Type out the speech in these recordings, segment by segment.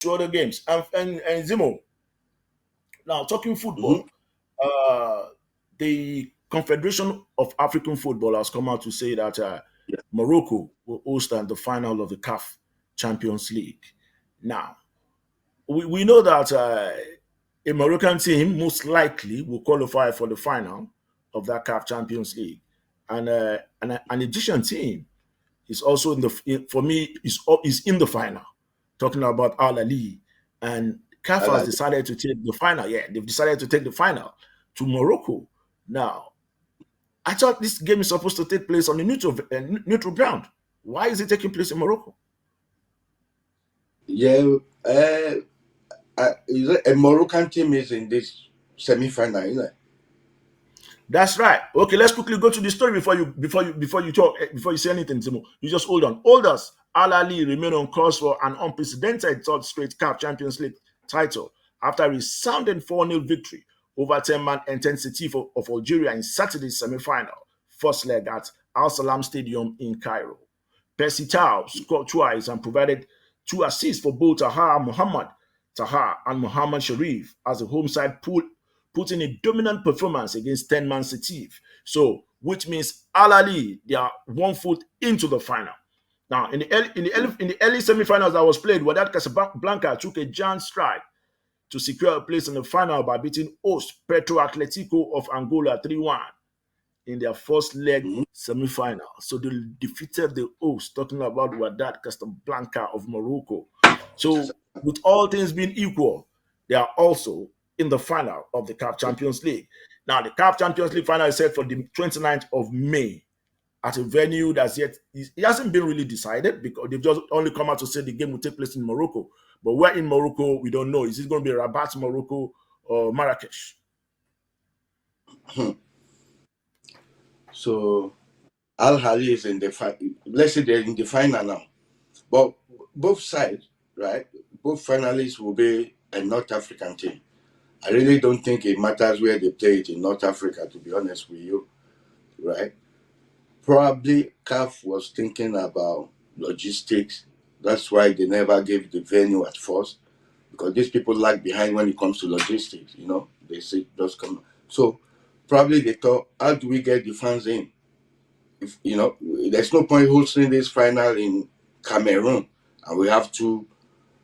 to other games. And Zimo, now talking Mm-hmm. football, the Confederation of African Football has come out to say that Yeah. Morocco will host the final of the CAF Champions League. Now, we know that a Moroccan team most likely will qualify for the final of that CAF Champions League, and an Egyptian team is also for me is in the final. Talking about Al Ali, and CAF has Alali. decided to take the final. Yeah, they've decided to take the final to Morocco. Now, I thought this game is supposed to take place on the neutral ground. Why is it taking place in Morocco? Yeah. Is it a Moroccan team is in this semi-final, isn't it? That's right. Okay, let's quickly go to the story before you say anything, Timo. You just hold on. Holders Al Ali remain on course for an unprecedented third straight CAF Champions League title after a resounding 4-0 victory over 10-man intensity of Algeria in Saturday's semi-final, first leg at Al Salam Stadium in Cairo. Percy Tau scored twice and provided two assists for both Tahar and Muhammad Sharif as the home side put in a dominant performance against 10-man Setif. So, which means Al Ali, they are 1 foot into the final. Now, in the early semi-finals that was played, Wydad Casablanca took a giant stride to secure a place in the final by beating host Petro Atletico of Angola 3-1 in their first leg Mm-hmm. semi-final. So they defeated the host, talking about Wydad Casablanca of Morocco. So, with all things being equal, they are also in the final of the CAF Champions League. Now, the CAF Champions League final is set for the 29th of May at a venue that's yet it hasn't been really decided because they've just only come out to say the game will take place in Morocco. But where in Morocco, we don't know. Is it going to be Rabat, Morocco, or Marrakesh? So Al Hali is in the let's say they're in the final now. But both sides, right? Both finalists will be a North African team. I really don't think it matters where they play it in North Africa, to be honest with you, right? Probably CAF was thinking about logistics. That's why they never gave the venue at first, because these people lag behind when it comes to logistics, They say just come. So probably they thought, how do we get the fans in? If there's no point hosting this final in Cameroon and we have two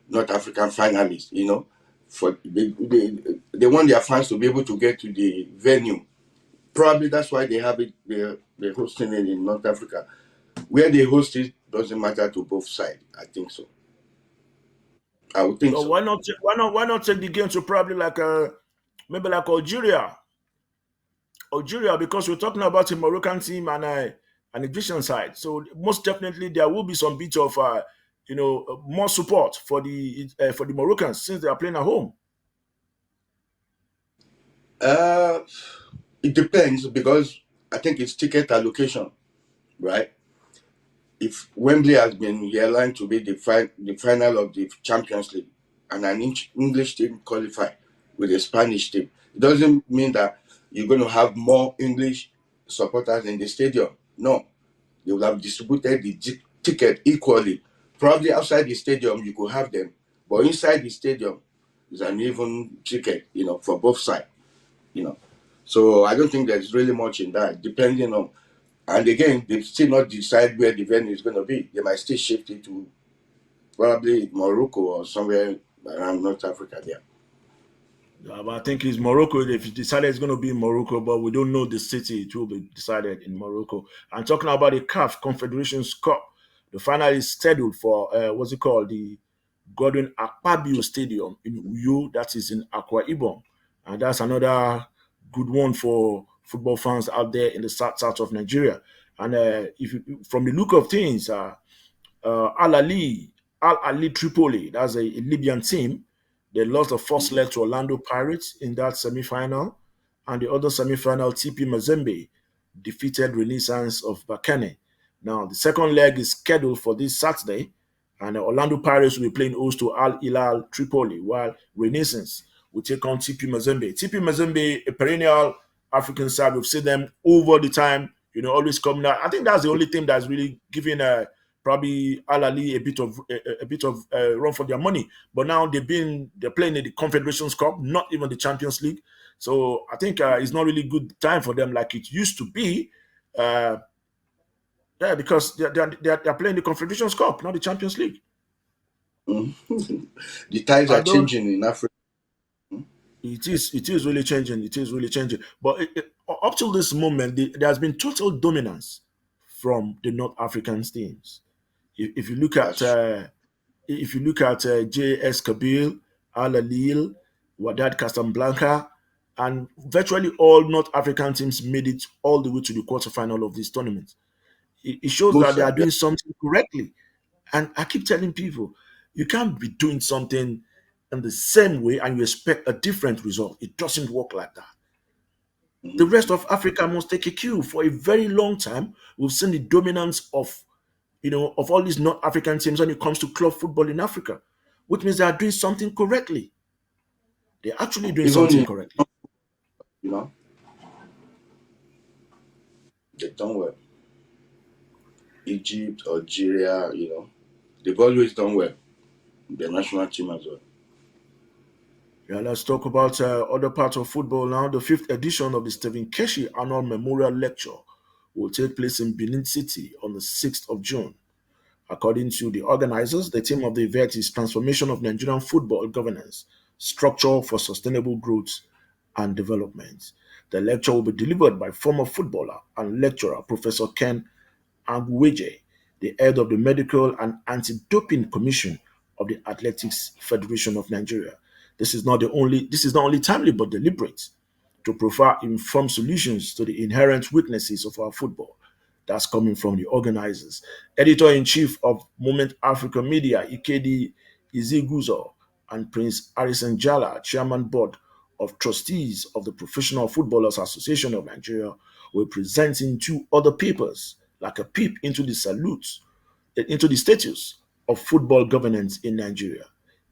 North African finalists, for they want their fans to be able to get to the venue. Probably that's why they have it. They're hosting it in North Africa. Where they host it doesn't matter to both sides. I think so. I would think So so. why not take the game to probably like maybe like Algeria, because we're talking about a Moroccan team and an Egyptian side. So most definitely there will be some bit of more support for the Moroccans since they are playing at home. Uh, it depends because I think it's ticket allocation, right? If Wembley has been airline to be the final of the Champions League and an English team qualify with a Spanish team, it doesn't mean that you're going to have more English supporters in the stadium. No, they will have distributed the ticket equally. Probably outside the stadium you could have them, but inside the stadium is an even ticket, for both sides, you know. So I don't think there's really much in that, depending on. And again, they still not decide where the venue is going to be. They might still shift it to probably Morocco or somewhere around North Africa there. But I think it's Morocco. They've decided it's going to be in Morocco, but we don't know the city. It will be decided in Morocco. And talking about the CAF Confederations Cup, the final is scheduled for what's it called? The Godwin Akpabio Stadium in Uyo, that is in Akwa Ibom. And that's another good one for football fans out there in the south of Nigeria. And from the look of things, Al Ali, Al Ali Tripoli, that's a Libyan team. They lost the first leg to Orlando Pirates in that semi-final, and the other semi-final, TP Mazembe defeated Renaissance of Bakane. Now, the second leg is scheduled for this Saturday, and the Orlando Pirates will be playing host to Al Hilal Tripoli, while Renaissance will take on TP Mazembe. TP Mazembe, a perennial African side, we've seen them over the time, always coming out. I think that's the only team that's really giving a probably Al Ali a bit of run for their money. But now they're playing in the Confederations Cup, not even the Champions League. So I think it's not really good time for them like it used to be. Uh, yeah, because they're playing the Confederations Cup, not the Champions League. Mm. The tides I are don't. changing in Africa. It is really changing. It is really changing. But up till this moment, there has been total dominance from the North African teams. If you look at That's JS Kabyl, Al Alil, Wydad Casablanca, and virtually all North African teams made it all the way to the quarterfinal of this tournament. It shows that most they are are. Yeah. doing something correctly. And I keep telling people, you can't be doing something in the same way and you expect a different result. It doesn't work like that. The Mhm. rest of Africa must take a cue. For a very long time, we've seen the dominance of of all these North African teams when it comes to club football in Africa, which means they are doing something correctly. They're actually doing Even something in, correctly. you know, they've done well. Egypt, Algeria, they've always done well. The national team as well. Yeah, let's talk about other parts of football now. The fifth edition of the Stephen Keshi Annual Memorial Lecture will take place in Benin City on the 6th of June. According to the organizers, the theme of the event is Transformation of Nigerian Football Governance, Structure for Sustainable Growth and Development. The lecture will be delivered by former footballer and lecturer Professor Ken Agweje, the head of the Medical and Anti-Doping Commission of the Athletics Federation of Nigeria. This is not only timely but deliberate to provide informed solutions to the inherent weaknesses of our football. That's coming from the organizers. Editor in chief of Moment Africa Media, Ikedi Iziguzo, and Prince Harrison Jala, chairman board of trustees of the Professional Footballers Association of Nigeria, were presenting two other papers, like a peep into the status of football governance in Nigeria,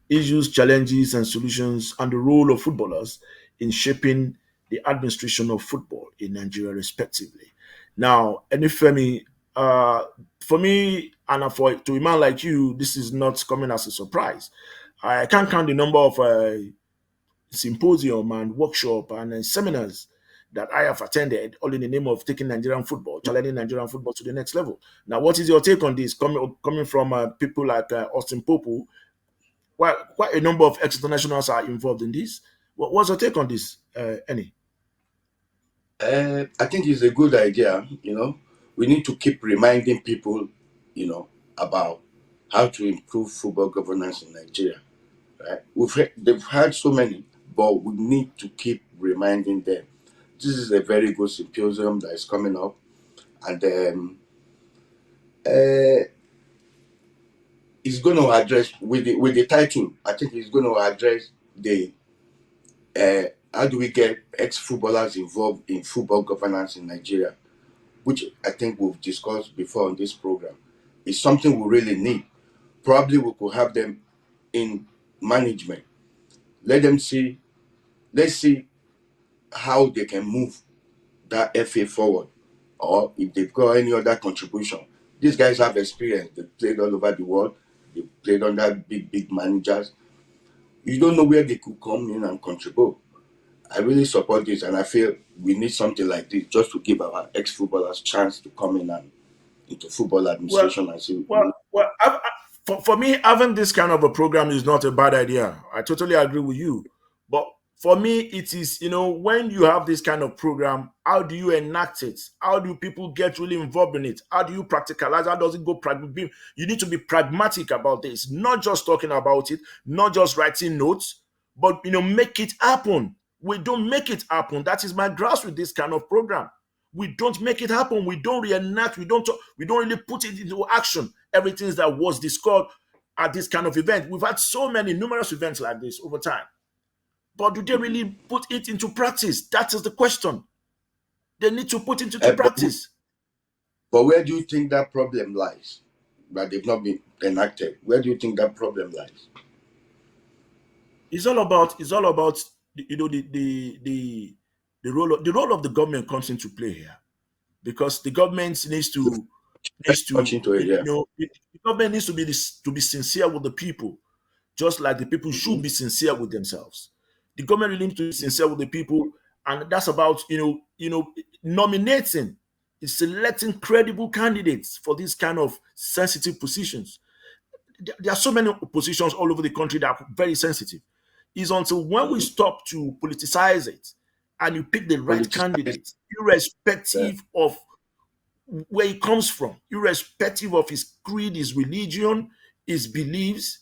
issues, challenges, and solutions, and the role of footballers in shaping the administration of football in Nigeria, respectively. Now, Enifemi, uh, for me, and for to a man like you, this is not coming as a surprise. I can't count the number of symposium and workshop and seminars that I have attended, all in the name of taking Nigerian football, challenging Nigerian football to the next level. Now, what is your take on this? Coming from people like Austin Popu, quite a number of ex-internationals are involved in this. What's your take on this, Annie? I think it's a good idea. We need to keep reminding people, about how to improve football governance in Nigeria. Right? They've had so many, but we need to keep reminding them. This is a very good symposium that is coming up, and uh, it's going to address with the title. I think it's going to address the uh, how do we get ex-footballers involved in football governance in Nigeria, which I think we've discussed before on this program. It's something we really need. Probably we could have them in management. Let them see. Let's see how they can move that FA forward, or if they've got any other contribution. These guys have experience. They played all over the world. They played under big managers. You don't know where they could come in and contribute. I really support this, and I feel we need something like this just to give our ex-footballers chance to come in and into football Well, administration and see. for me, having this kind of a program is not a bad idea. I totally agree with you. But for me, it is, when you have this kind of program, how do you enact it? How do people get really involved in it? How do you practicalize? How does it go? You need to be pragmatic about this, not just talking about it, not just writing notes, but, make it happen. We don't make it happen. That is my grasp with this kind of program. We don't make it happen. We don't reenact. We don't really put it into action. Everything that was discussed at this kind of event. We've had so many numerous events like this over time. But do they really put it into practice? That is the question. They need to put it into Uh, but, practice. but where do you think that problem lies? That they've not been enacted. Where do you think that problem lies? It's all about the role of the government comes into play here, because the government needs to. Very needs much to, into it. Yeah. the government needs to be to be sincere with the people, just like the people Mm-hmm. should be sincere with themselves. The government really needs to be sincere with the people, and that's about nominating, selecting credible candidates for these kind of sensitive positions. There are so many positions all over the country that are very sensitive. It's until when we Mm-hmm. stop to politicize it and you pick the right Politicized. candidate, Yeah. irrespective of where he comes from, irrespective of his creed, his religion, his beliefs,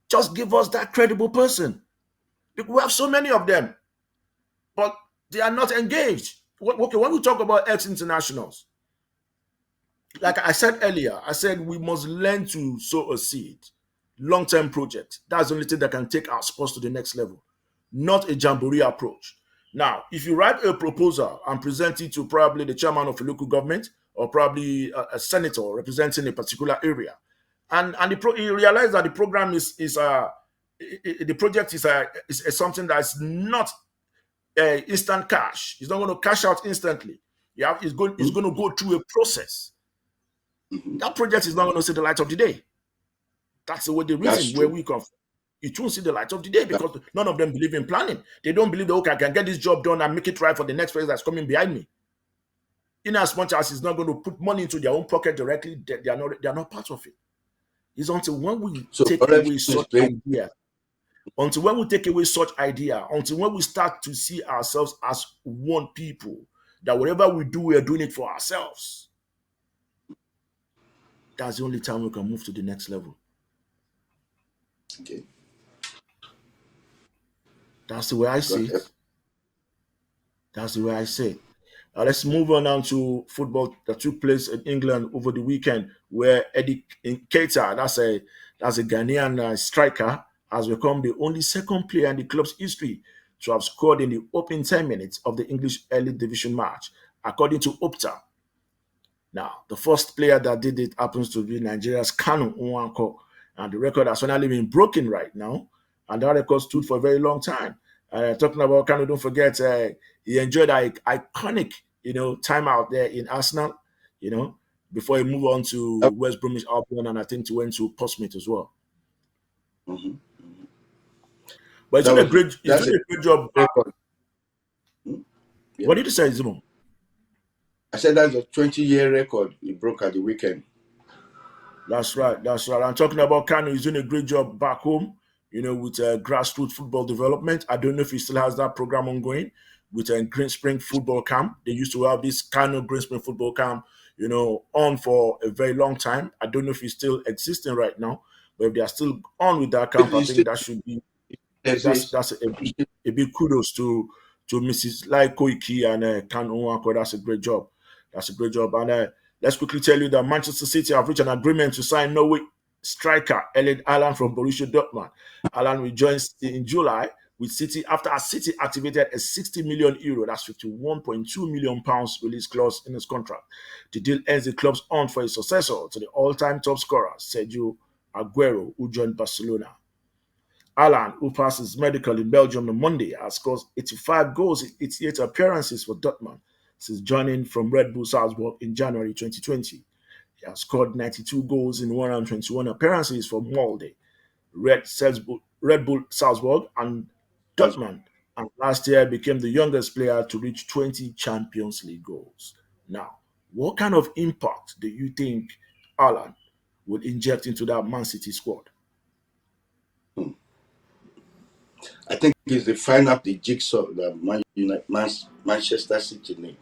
just give us that credible person. We have so many of them, but they are not engaged. Okay, when we talk about ex internationals, like I said earlier, I said we must learn to sow a seed. Long term project. That's the only thing that can take our sports to the next level, not a jamboree approach. Now, if you write a proposal and present it to probably the chairman of a local government or probably a senator representing a particular area, and you realize that the program the project is something that's not instant cash. It's not going to cash out instantly. It's Mm-hmm. going to go through a process. Mm-hmm. That project is not going to see the light of the day. That's the That's reason where true. we come from. It won't see the light of the day That, because none of them believe in planning. They don't believe that, okay, I can get this job done and make it right for the next person that's coming behind me. In as much as it's not going to put money into their own pocket directly, they are not part of it. It's until when we so take corruption away is such playing. idea, until when we take away such idea, until when we start to see ourselves as one people, that whatever we do, we are doing it for ourselves. That's the only time we can move to the next level. Okay. That's the way I see God it. help. That's the way I say it. Let's move on now to football that took place in England over the weekend, where Eddie Keita, that's a Ghanaian striker, has become the only second player in the club's history to have scored in the opening 10 minutes of the English Elite Division match, according to Opta. Now, the first player that did it happens to be Nigeria's Kanu Nwankwo, and the record has finally been broken right now, and that record stood for a very long time. Talking about Kanu, don't forget he enjoyed an iconic, time out there in Arsenal, you know, before he moved on to That, West Bromwich Albion, and I think he went to Portsmouth as well. mm-hmm. But That was he's that's doing a a great job. record. Hmm? Yeah. What did you say, Zimo? I said that's a 20-year record he broke at the weekend. That's right. That's right. I'm talking about Kano. He's doing a great job back home, with grassroots football development. I don't know if he still has that program ongoing with Green Spring Football Camp. They used to have this Kano Green Spring Football Camp, on for a very long time. I don't know if it's still existing right now, but if they are still on with that camp, I It still think that should be exists. that's a big kudos to Mrs. Lai Koiki and Kan Nwako. That's a great job. That's a great job. And let's quickly tell you that Manchester City have reached an agreement to sign Norway striker Erling Haaland from Borussia Dortmund. Haaland will join City in July with City after City activated a 60 million euro, that's 51.2 million pounds release clause in his contract. The deal ends the club's on for a successor to the all-time top scorer Sergio Aguero, who joined Barcelona. Alan, who passed his medical in Belgium on Monday, has scored 85 goals in 88 appearances for Dortmund since joining from Red Bull Salzburg in January 2020. He has scored 92 goals in 121 appearances for Molde, Red Bull Salzburg, and That's Dortmund, and last year became the youngest player to reach 20 Champions League goals. Now, what kind of impact do you think Alan will inject into that Man City squad? I think it's the final of the jigsaw that Manchester City need.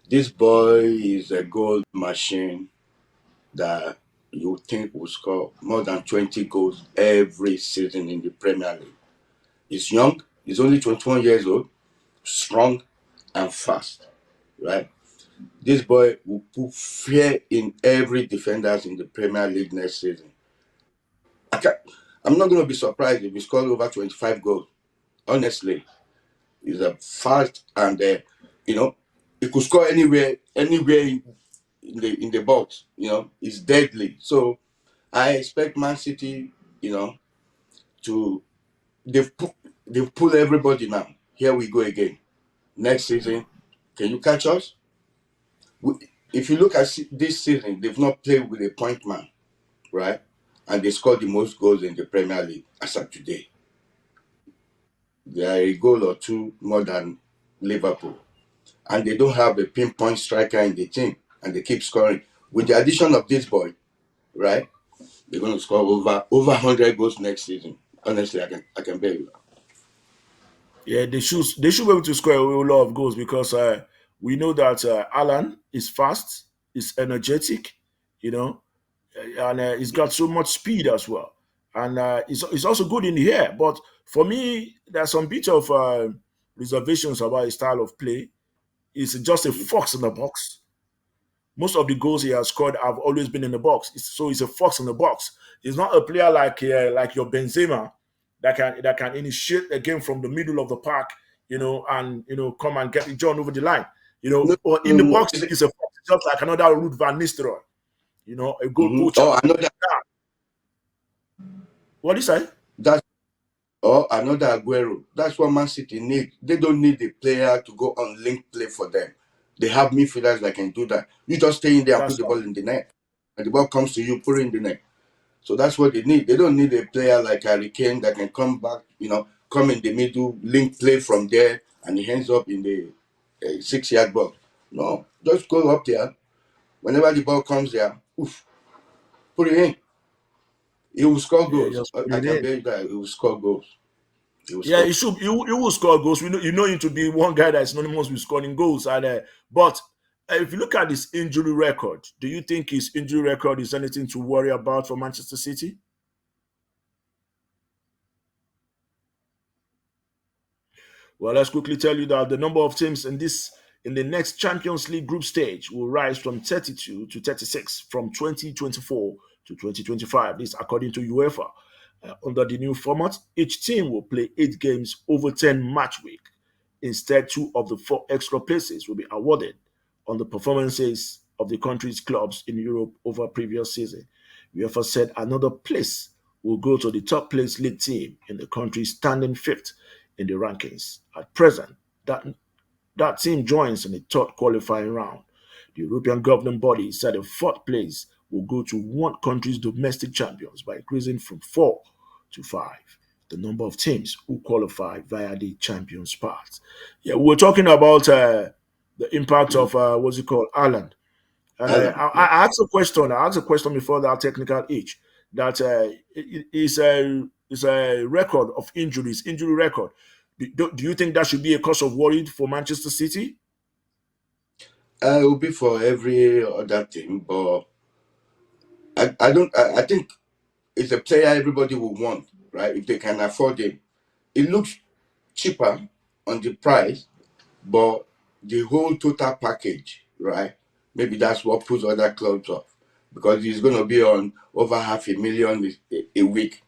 This boy is a goal machine that you think will score more than 20 goals every season in the Premier League. He's young, he's only 21 years old, strong and fast, right? This boy will put fear in every defenders in the Premier League next season. I can't, I'm not going to be surprised if he scores over 25 goals. Honestly, he's a fast and he could score anywhere in the box. He's deadly. So I expect Man City, to they've pu- they've pulled everybody now. Here we go again. Next season, can you catch us? if you look at this season, they've not played with a point man, right? And they scored the most goals in the Premier League as of today. They are a goal or two more than Liverpool. And they don't have a pinpoint striker in the team, and they keep scoring. With the addition of this boy, right, they're going to score over 100 goals next season. Honestly, I can bet you that. Yeah, they should be able to score a lot of goals because we know that Alan is fast, is energetic, you know, and he's got so much speed as well, and he's also good in the air. But for me, there's some bit of reservations about his style of play. He's just a fox in the box. Most of the goals he has scored have always been in the box. So he's a fox in the box. He's not a player like your Benzema that can initiate a game from the middle of the park, and come and get the John over the line. No, Or no, in the no. box, Is it? he's a fox, just like another Ruud van Nistelrooy, a goal poacher. Oh, another What do you say? that or another Aguero. That's what Man City need. They don't need the player to go on link play for them. They have midfielders that can do that. You just stay in there and put That's the right. ball in the net. And the ball comes to you, put it in the net. So that's what they need. They don't need a player like Harry Kane that can come back, come in the middle, link play from there, and he ends up in the 6 yard box. No, just go up there. Whenever the ball comes there, oof, put it in. He will score Yeah, goals. just put I it can in. bet you that he will score goals. He will Yeah, score. he should. He will score goals. We know him to be one guy that's synonymous with scoring goals. But if you look at his injury record, do you think his injury record is anything to worry about for Manchester City? Well, let's quickly tell you that the number of teams in the next Champions League group stage will rise from 32 to 36 from 2024 to 2025. This according to UEFA. Under the new format, each team will play 8 games over 10 match week. Instead, two of the four extra places will be awarded on the performances of the country's clubs in Europe over previous season. UEFA said another place will go to the top place league team in the country standing fifth in the rankings. At present, that, that team joins in the third qualifying round. The European governing body said the fourth place will go to one country's domestic champions by increasing from four to five the number of teams who qualify via the champions path. Yeah, we're talking about the impact Mhm. of what's it called, Ireland. And Alan, I yeah. asked a question. I asked a question before that technical age that is a record of injuries, injury record. Do you think that should be a cause of worry for Manchester City? It will be for every other team, but I don't. I think it's a player everybody will want, right? If they can afford him, it looks cheaper on the price, but the whole total package, right? Maybe that's what puts other clubs off because he's going to be on over 500,000 a week,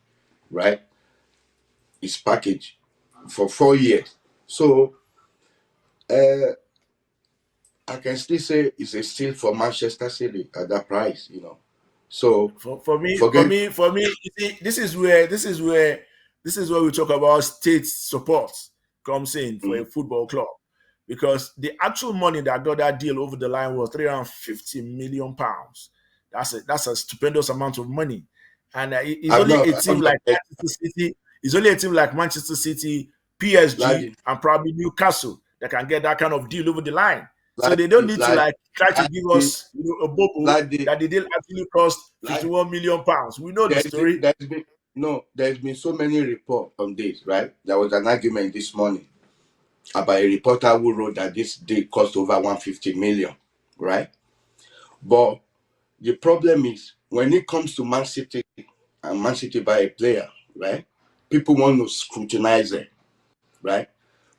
right? His package for 4 years. So I can still say it's a steal for Manchester City at that price. So For me, for forget. me, for me, you see, this is where we talk about state support comes in for a Mhm. football club, because the actual money that got that deal over the line was £350 million. That's a stupendous amount of money, and it's I've only not, a I've team not like heard Manchester City. It's only a team like Manchester City, PSG, Ladi, and probably Newcastle that can get that kind of deal over the line. So they don't Ladi, need to Ladi, like try to give Ladi, us a bubble Ladi, that the deal actually cost Ladi. 51 million pounds. We know the story. There's been no, there's been so many reports on this, right? There was an argument this morning about a reporter who wrote that this deal cost over 150 million, right? But the problem is when it comes to Man City and Man City buy a player, right? People want to scrutinize it, right?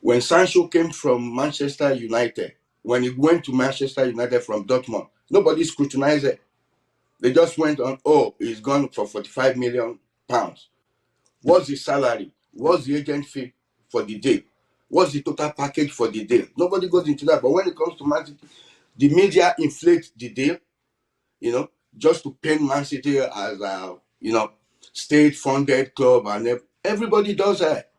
When Sancho came from Manchester United, when he went to Manchester United from Dortmund, nobody scrutinized it. They just went on, oh, he's gone for 45 million pounds. What's the salary? What's the agent fee for the deal? What's the total package for the deal? Nobody goes into that. But when it comes to Man City, the media inflates the deal, you know, just to paint Man City as a state funded club, and everybody does that.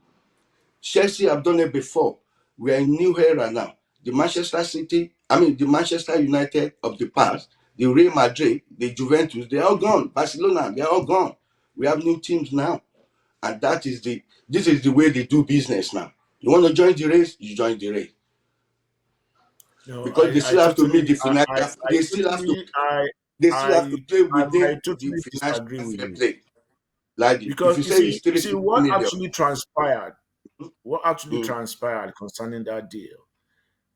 Chelsea have done it before. We are in new era now. The Manchester City I mean, the Manchester United of the past, the Real Madrid, the Juventus, they're all gone. Barcelona, they're all gone. We have new teams now. And this is the way they do business now. You want to join the race, you join the race. No, Because they I still have to meet totally, the financial, they still have to play I within the totally financial disagree with fair you play. Like if because you say it's you see 350 what million, actually transpired. What actually mm, transpired concerning that deal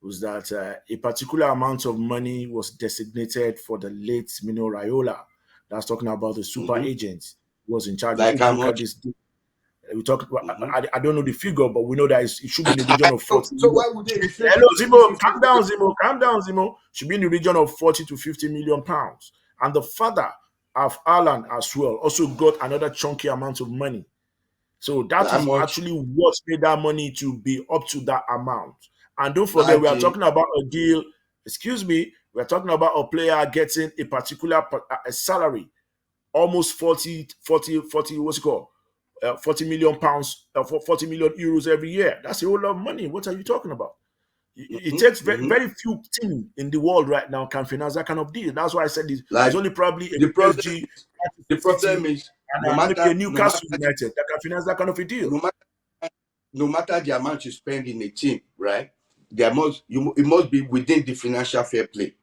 was that a particular amount of money was designated for the late Mino Raiola. That's talking about the super mhm, agent who was in charge. like If you how look at much? this, we talk. Mhm. I don't know the figure, but we know that it should be in the region of So, 40 so million. why would they inflate Hello, it to Zimo. 350 Calm million? down, Zimo. Calm down, Zimo. Should be in the region of 40 to 50 million pounds. And the father of Haaland as well also got another chunky amount of money. So that How is much? actually what made that money to be up to that amount. And don't forget, we are Ladi, talking about a deal. Excuse me, we're talking about a player getting a particular a salary, almost 40, what's it called? 40 million pounds, 40 million euros every year. That's a whole lot of money. What are you talking about? It mhm, takes very, mhm. very few teams in the world right now can finance that kind of deal. That's why I said it's Like only probably a the problem, PSG, the Manchester problem City, is and no maybe matter, a Newcastle United that can finance that kind of a deal. no matter, no matter the amount you spend in a team, right? It must be within the financial fair play,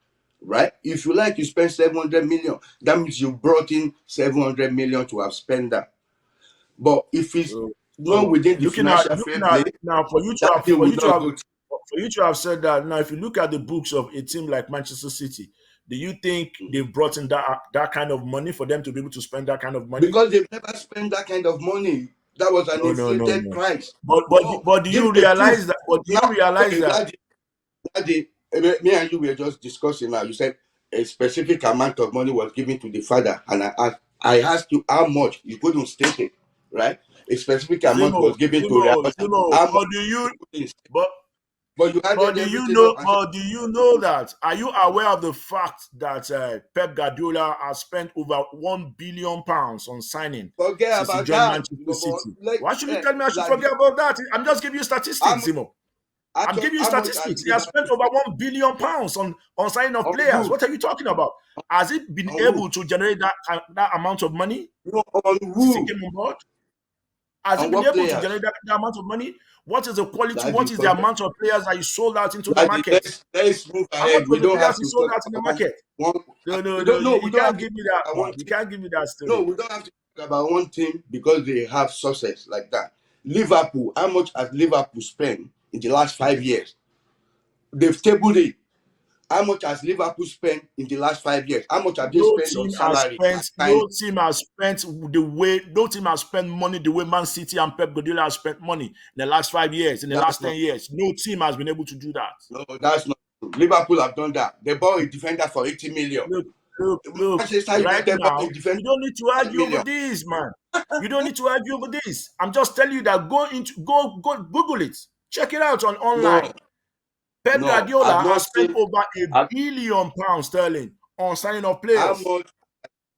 right? If you like, you spend 700 million. That means you brought in 700 million to have spent that. But if it's So, not within the looking financial fair at play, now that deal will not go. for you to have said that now, if you look at the books of a team like Manchester City, do you think Mhm. they've brought in that kind of money for them to be able to spend that kind of money? Because they've never spent that kind of money. That was an No, no, no, inflated no. price. But No, do give you me a proof. realize that? But do you Now, realize okay, that? me and you were just discussing now. You said a specific amount of money was given to the father, and I asked you how much. You couldn't state it, right? A specific amount was given to Rihanna. How much? But do you You couldn't state. but But you added everything up and said, do you know that? Are you aware of the fact that Pep Guardiola has spent over £1 billion on signing forget since he about joined that. Manchester No, but City? like, Why should you tell me I should like forget about that? I'm just giving you how statistics, much, Zimo. I'm giving you how much has statistics. He has spent Liverpool over spent £1 billion on signing of on players. who? What are you talking about? Has it been On who? able to generate that amount of money No, on since he who? came on board? Has On it been what able to generate players? that amount of money? What is the quality? What Daddy, is the forget. amount of players that you sold out into the Daddy, market? let's move How much ahead. We was the don't players have you to sold talk out in the about market? one. No, no, We no. don't know. We You don't can't have to give me talk that, about man. one You team. can't give me that No, story. we don't have to talk about one team because they have success like that. Liverpool, how much has Liverpool spent in the last 5 years? They've tabled it. How much has Liverpool spent in the last 5 years? How much have they spent on salary and signing? No team has spent money the way Man City and Pep Guardiola has spent money in the last 5 years, in the That's last not 10 years. No team has been able to do that. no, that's not true. Liverpool have done that. They bought a defender for 80 million. Look, look. Manchester Right United bought a now, defender you don't need to for 5 argue over million. this, man. You don't need to argue over this. I'm just telling you that go Google it. Check it out on No, online. Pep no, I've Guardiola has not spent seen. over a I've, billion pounds sterling on signing of how players. much?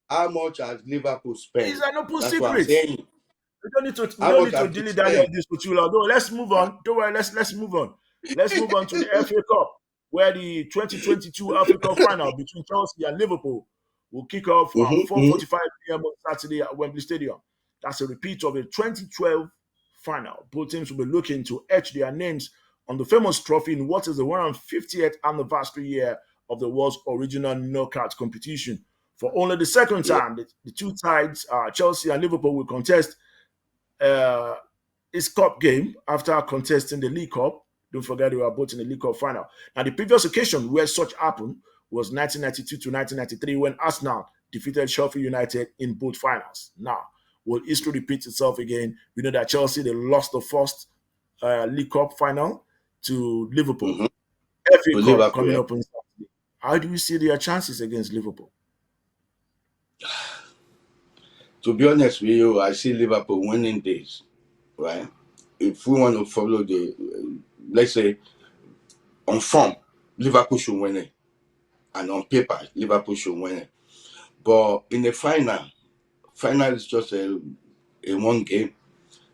How much has Liverpool It's spent? an open That's what I'm secret. saying. We How don't much need to have they dilly dally on spent? this with you. Although let's move on. Don't worry, let's move on. Let's move on to the FA Cup, where the 2022 FA Cup final between Chelsea and Liverpool will kick off Mm-hmm, 4:45 p.m. on Saturday at Wembley Stadium. That's a repeat of the 2012 final. Both teams will be looking to etch their names on the famous trophy in what is the 150th anniversary year of the world's original knockout competition. For only the second yeah, time, the two sides, Chelsea and Liverpool, will contest uh, his cup game after contesting the League Cup. Don't forget they were both in the League Cup final. Now, the previous occasion where such happened was 1992 to 1993 when Arsenal defeated Sheffield United in both finals. Now, will history repeat itself again? We know that Chelsea they lost the first League Cup final to Liverpool. mm-hmm. FA With Cup Liverpool, coming yeah. up on Saturday. How do you see their chances against Liverpool? To be honest with you, I see Liverpool winning this, right? If we want to follow let's say, on form, Liverpool should win it. And on paper, Liverpool should win it. But in the final is just a one game.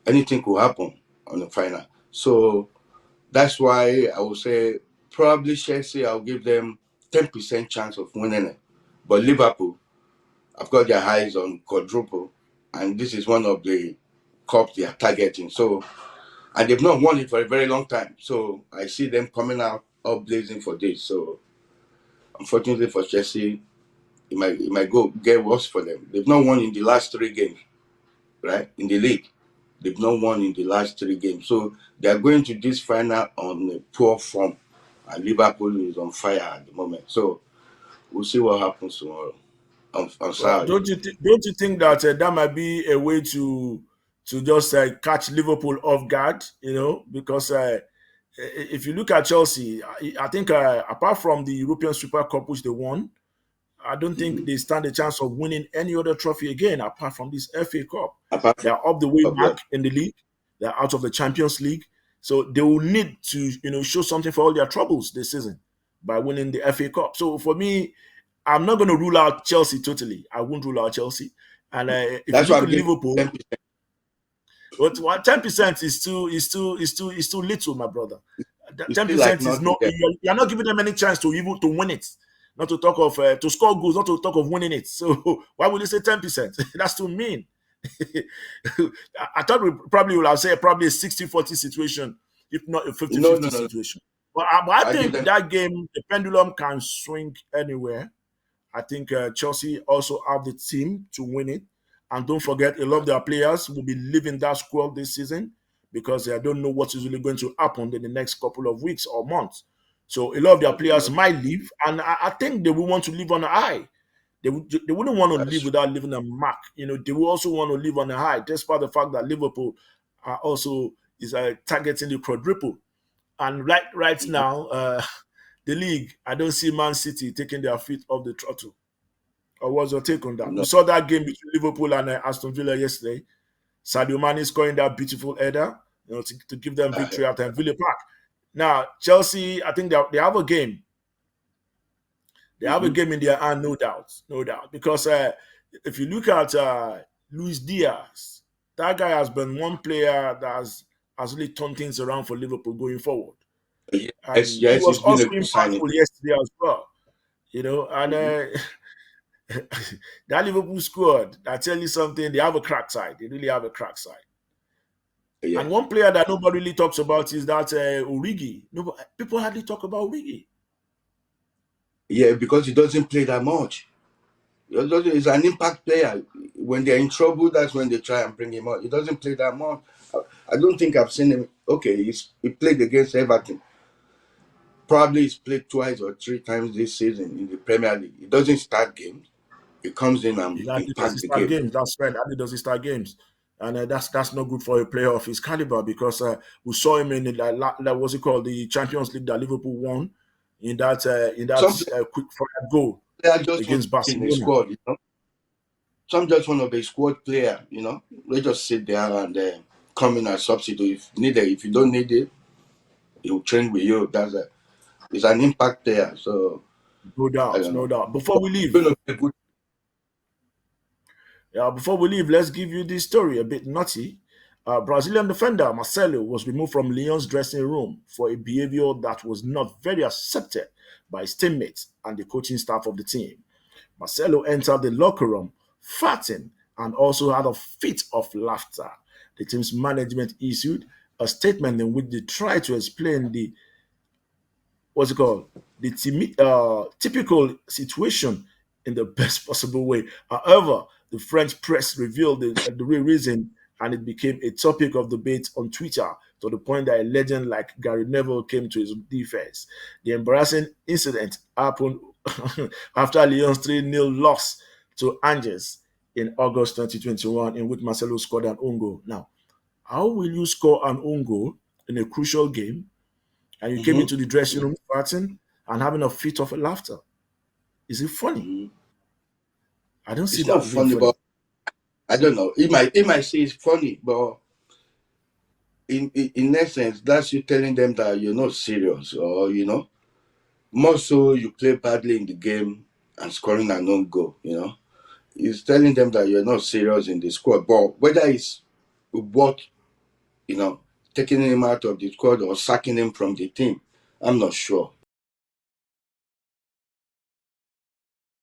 Anything could happen on the final. So that's why I would say Probably Chelsea, I'll give them 10% chance of winning it. But Liverpool, I've got their eyes on quadruple, and this is one of the cups they are targeting. So, and they've not won it for a very long time. So I see them coming out up blazing for this. So unfortunately for Chelsea, it might go get worse for them. They've not won in the last 3 games, right? In the league. They've not won in the last 3 games. So they are going to this final on a poor form. And Liverpool is on fire at the moment. So we'll see what happens tomorrow on Well, Saturday. don't you think that that might be a way to just catch Liverpool off guard? You know, because if you look at Chelsea, I think apart from the European Super Cup which they won, I don't think Mm-hmm. they stand a chance of winning any other trophy again apart from this FA Cup. Apart They from are up the way yeah, mark in the league. They're out of the Champions League, so they will need to show something for all their troubles this season by winning the FA Cup. So for me, I'm not going to rule out Chelsea totally. I won't rule out Chelsea. And if you that's why look I'm at giving Liverpool, 10%. what 10% is too little, my brother. It's Ten still like percent is nothing not. there. You're not giving them any chance to even to win it. Not to talk of to score goals, not to talk of winning it. So why would you say 10%? That's too mean. I thought we probably would have said probably a 60-40 situation, if not a No, 50-50 no, no. situation. But I I give think them. that game, the pendulum can swing anywhere. I think Chelsea also have the team to win it. And don't forget, a lot of their players will be leaving that squad this season because they don't know what is really going to happen in the next couple of weeks or months. So a lot of their players No, might leave, and I think they will want to leave on a high. They wouldn't want to leave that's without leaving a mark. They will also want to leave on a high, despite the fact that Liverpool are also is targeting the quadruple. And right mhm. now, the league, I don't see Man City taking their feet off the throttle. Or what's your take on that? We No. saw that game between Liverpool and Aston Villa yesterday. Sadio Mane scoring that beautiful header, to give them Uh, victory at Villa Park. Now Chelsea, I think they have a game. They have a mhm. game in their hand, no doubt, no doubt. Because if you look at Luis Diaz, that guy has been one player that has really turned things around for Liverpool going forward, Yes, and he yes, was it's been also a good signing. impactful yesterday as well. And Mhm. that Liverpool squad, I tell you something, they have a crack side. They really have a crack side. Yeah, And one player that nobody really talks about is that Origi. People hardly talk about Origi. yeah, because he doesn't play that much. He's an impact player. When they're in trouble, that's when they try and bring him out. He doesn't play that much. I don't think I've seen him. Okay, he played against Everton. Probably he's played twice or 3 times this season in the Premier League. He doesn't start games. He comes in and He hardly does he impact the start game. games. That's right. Hardly does he start games, and that's not good for a player of his caliber because we saw him in that what's it called, the Champions League that Liverpool won in that Some quick fire goal players just want against to be in a Barcelona. squad. Some. Just want to be a squad player. They just sit there and come in as substitute if needed. If you don't need it, he'll train with you. He's an impact player. So No I doubt, don't no know. doubt. Before we It's leave, going to be a good. Yeah, before we leave, let's give you this story a bit nutty. Brazilian defender Marcelo was removed from Lyon's dressing room for a behavior that was not very accepted by his teammates and the coaching staff of the team. Marcelo entered the locker room farting and also had a fit of laughter. The team's management issued a statement in which they tried to explain the what's it called, the typical situation in the best possible way. However, the French press revealed the real reason, and it became a topic of debate on Twitter to the point that a legend like Gary Neville came to his defense. The embarrassing incident happened after Lyon's 3-0 loss to Angers in August 2021, in which Marcelo scored an own goal. Now, how will you score an own goal in a crucial game and you came Hmm. into the dressing room farting and having a fit of laughter? Is it funny? Hmm. I don't see It's not that being funny, funny. but I don't know. He might say it's funny, but in essence, that's you telling them that you're not serious, or more so you play badly in the game and scoring an own goal. It's telling them that you're not serious in the squad. But whether it's what you know taking him out of the squad or sacking him from the team, I'm not sure.